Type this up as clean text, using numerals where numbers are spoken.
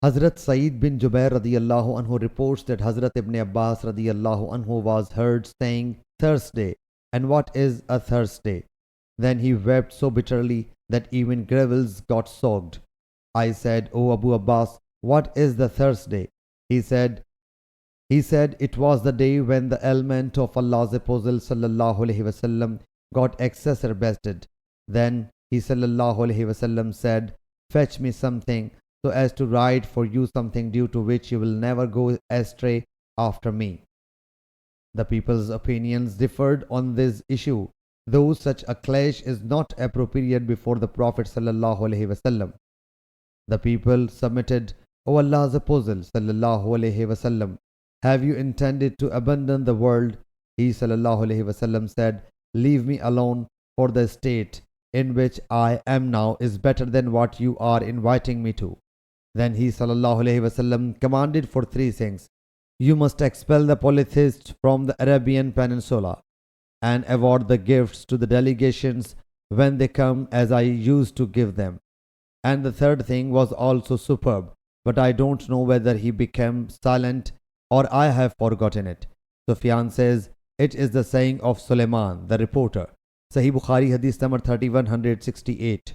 Hazrat Saeed bin Jubair radiyallahu anhu reports that Hazrat Ibn Abbas radiyallahu anhu was heard saying Thursday, and what is a Thursday? Then he wept so bitterly that even gravels got soaked. I said, O Abu Abbas, what is the Thursday? He said, it was the day when the element of Allah's Apostle sallallahu alaihi wasallam got exacerbated. Then he sallallahu alaihi wasallam said, fetch me something so as to write for you something due to which you will never go astray after me. The people's opinions differed on this issue, though such a clash is not appropriate before the Prophet sallallahu alaihi wasallam. The people submitted, O Allah's Apostle sallallahu alaihi wasallam, have you intended to abandon the world? He sallallahu alaihi wasallam said, leave me alone, for the state in which I am now is better than what you are inviting me to. Then he sallallahu alaihi wasallam commanded for three things. You must expel the polytheists from the Arabian Peninsula and award the gifts to the delegations when they come as I used to give them. And the third thing was also superb, but I don't know whether he became silent or I have forgotten it. Sufyan says, it is the saying of Suleiman, the reporter. Sahih Bukhari Hadith number 3168.